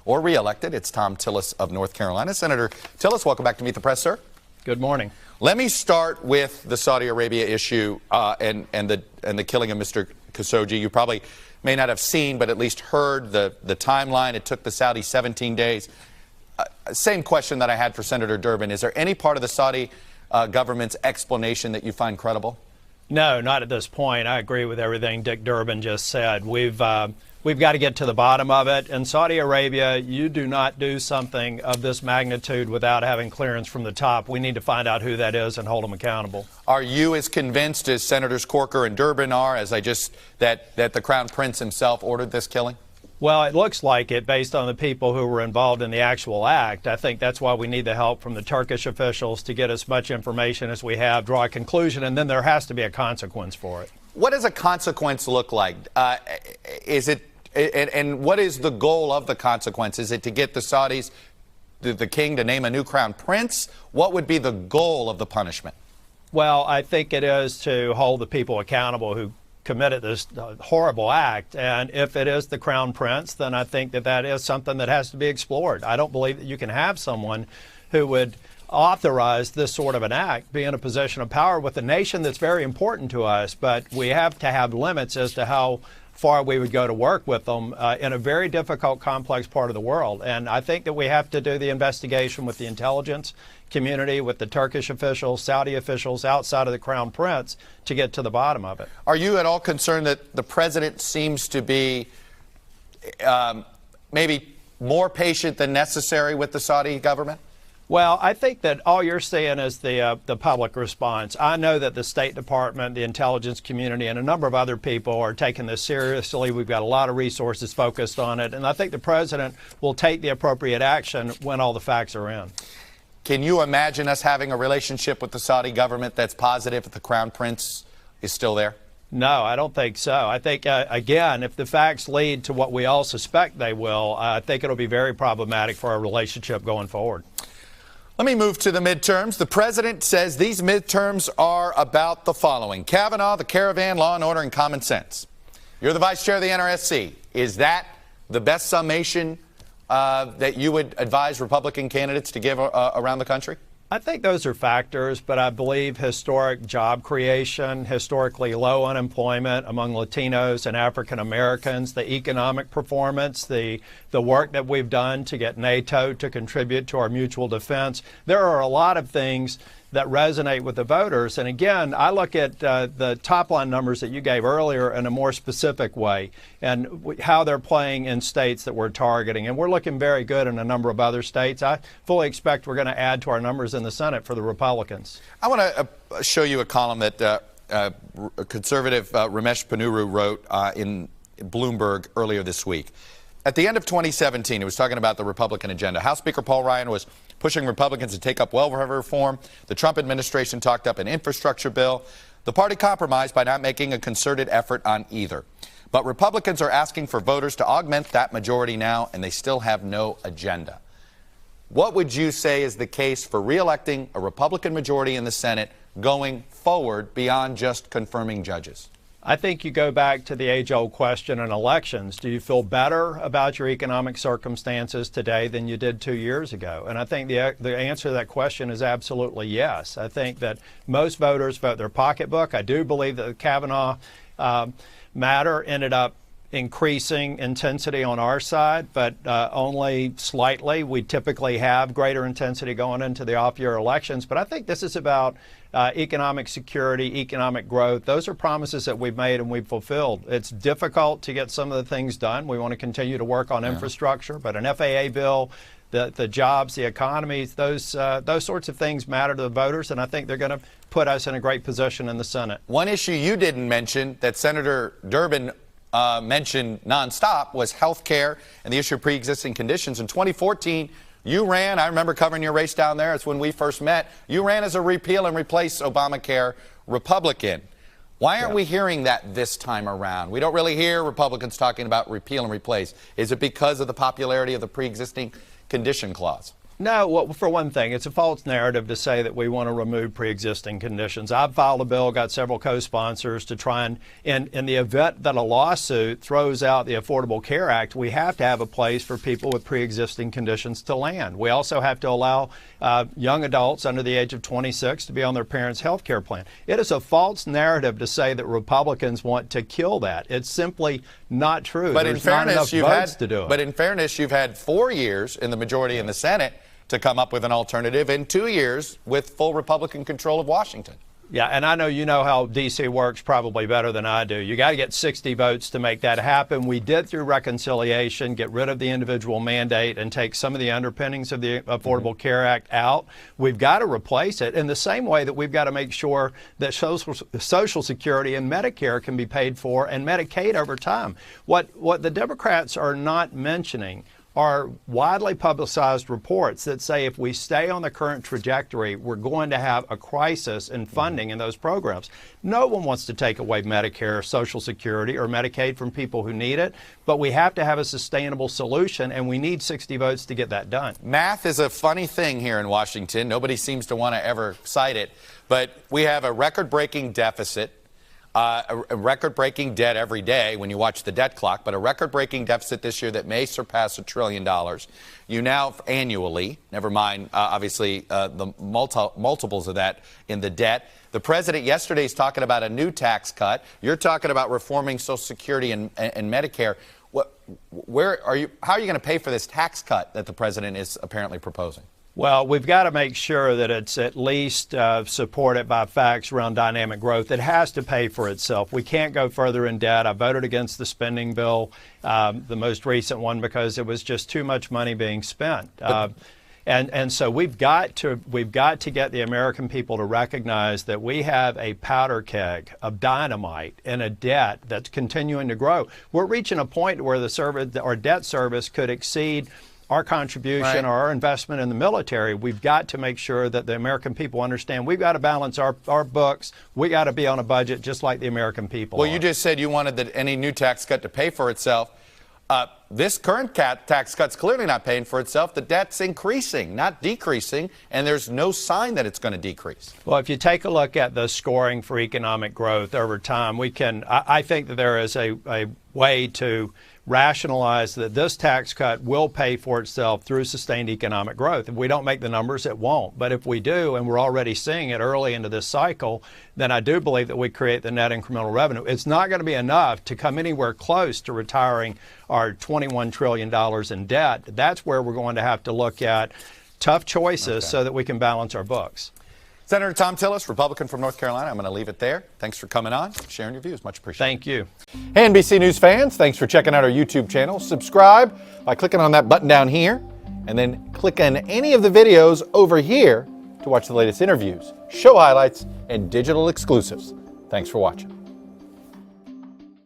or re-elected. It's Thom Tillis of North Carolina. Senator Tillis, welcome back to Meet the Press, sir. Good morning. Let me start with the Saudi Arabia issue and the killing of Mr. Khashoggi. You probably may not have seen, but at least heard the timeline. It took the Saudis 17 days. Same question that I had for Senator Durbin. Is there any part of the Saudi government's explanation that you find credible? No, not at this point. I agree with everything Dick Durbin just said. We've got to get to the bottom of it. In Saudi Arabia, you do not do something of this magnitude without having clearance from the top. We need to find out who that is and hold them accountable. Are you as convinced as Senators Corker and Durbin are, that the Crown Prince himself ordered this killing? Well, it looks like it based on the people who were involved in the actual act. I think that's why we need the help from the Turkish officials to get as much information as we have, draw a conclusion, and then there has to be a consequence for it. What does a consequence look like? And what is the goal of the consequence? Is it to get the Saudis, the king, to name a new crown prince? What would be the goal of the punishment? Well, I think it is to hold the people accountable who committed this horrible act. And if it is the crown prince, then I think that is something that has to be explored. I don't believe that you can have someone who would authorize this sort of an act be in a position of power with a nation that's very important to us. But we have to have limits as to how far we would go to work with them in a very difficult, complex part of the world. And I think that we have to do the investigation with the intelligence community, with the Turkish officials, Saudi officials outside of the Crown Prince to get to the bottom of it. Are you at all concerned that the president seems to be maybe more patient than necessary with the Saudi government? Well, I think that all you're seeing is the public response. I know that the State Department, the intelligence community, and a number of other people are taking this seriously. We've got a lot of resources focused on it, and I think the president will take the appropriate action when all the facts are in. Can you imagine us having a relationship with the Saudi government that's positive if the Crown Prince is still there? No, I don't think so. I think, again, if the facts lead to what we all suspect they will, I think it'll be very problematic for our relationship going forward. Let me move to the midterms. The president says these midterms are about the following: Kavanaugh, the caravan, law and order, and common sense. You're the vice chair of the NRSC. Is that the best summation that you would advise Republican candidates to give around the country? I think those are factors, but I believe historic job creation, historically low unemployment among Latinos and African Americans, the economic performance, the work that we've done to get NATO to contribute to our mutual defense. There are a lot of things that resonate with the voters. And again, I look at the top line numbers that you gave earlier in a more specific way and how they're playing in states that we're targeting. And we're looking very good in a number of other states. I fully expect we're going to add to our numbers in the Senate for the Republicans. I want to show you a column that conservative Ramesh Ponnuru wrote in Bloomberg earlier this week. At the end of 2017, he was talking about the Republican agenda. House Speaker Paul Ryan was pushing Republicans to take up welfare reform. The Trump administration talked up an infrastructure bill. The party compromised by not making a concerted effort on either. But Republicans are asking for voters to augment that majority now, and they still have no agenda. What would you say is the case for re-electing a Republican majority in the Senate going forward beyond just confirming judges? I think you go back to the age-old question in elections. Do you feel better about your economic circumstances today than you did 2 years ago? And I think the answer to that question is absolutely yes. I think that most voters vote their pocketbook. I do believe that the Kavanaugh matter ended up increasing intensity on our side, but only slightly. We typically have greater intensity going into the off-year elections. But I think this is about economic security, economic growth. Those are promises that we've made and we've fulfilled. It's difficult to get some of the things done. We want to continue to work on infrastructure, but an FAA bill, the jobs, the economies, those sorts of things matter to the voters, and I think they're going to put us in a great position in the Senate. One issue you didn't mention that Senator Durbin mentioned nonstop was health care and the issue of pre-existing conditions. In 2014, you ran, I remember covering your race down there, it's when we first met, you ran as a repeal and replace Obamacare Republican. Why aren't we hearing that this time around? We don't really hear Republicans talking about repeal and replace. Is it because of the popularity of the pre-existing condition clause? No, well, for one thing, it's a false narrative to say that we want to remove pre-existing conditions. I've filed a bill, got several co-sponsors to try and, in the event that a lawsuit throws out the Affordable Care Act, we have to have a place for people with pre-existing conditions to land. We also have to allow young adults under the age of 26 to be on their parents' health care plan. It is a false narrative to say that Republicans want to kill that. It's simply not true. But There's in fairness, not enough votes to do it. But in fairness, you've had 4 years in the majority in the Senate to come up with an alternative, and 2 years with full Republican control of Washington. Yeah, and I know you know how D.C. works probably better than I do. You got to get 60 votes to make that happen. We did, through reconciliation, get rid of the individual mandate and take some of the underpinnings of the Affordable Care Act out. We've got to replace it in the same way that we've got to make sure that Social Security and Medicare can be paid for, and Medicaid over time. What the Democrats are not mentioning are widely publicized reports that say if we stay on the current trajectory, we're going to have a crisis in funding in those programs. No one wants to take away Medicare, Social Security, or Medicaid from people who need it, but we have to have a sustainable solution, and we need 60 votes to get that done. Math is a funny thing here in Washington. Nobody seems to want to ever cite it, but we have a record-breaking deficit. A record-breaking debt every day when you watch the debt clock, but a record-breaking deficit this year that may surpass $1 trillion. You now annually, never mind, obviously, the multiples of that in the debt. The president yesterday is talking about a new tax cut. You're talking about reforming Social Security and Medicare. How are you going to pay for this tax cut that the president is apparently proposing? Well, we've got to make sure that it's at least supported by facts around dynamic growth. It has to pay for itself. We can't go further in debt. I voted against the spending bill, the most recent one, because it was just too much money being spent. And so we've got to get the American people to recognize that we have a powder keg of dynamite and a debt that's continuing to grow. We're reaching a point where our debt service could exceed our contribution or our investment in the military. We've got to make sure that the American people understand we've got to balance our books. We got to be on a budget just like the American people Well, are. you just said you wanted any new tax cut to pay for itself. This current tax cut's clearly not paying for itself. The debt's increasing, not decreasing, and there's no sign that it's going to decrease. Well, if you take a look at the scoring for economic growth over time, I think that there is a way to rationalize that this tax cut will pay for itself through sustained economic growth. If we don't make the numbers, it won't. But if we do, and we're already seeing it early into this cycle, then I do believe that we create the net incremental revenue. It's not going to be enough to come anywhere close to retiring our $21 trillion in debt. That's where we're going to have to look at tough choices so that we can balance our books. Senator Thom Tillis, Republican from North Carolina. I'm going to leave it there. Thanks for coming on, sharing your views. Much appreciated. Thank you. Hey, NBC News fans, thanks for checking out our YouTube channel. Subscribe by clicking on that button down here, and then click on any of the videos over here to watch the latest interviews, show highlights, and digital exclusives. Thanks for watching.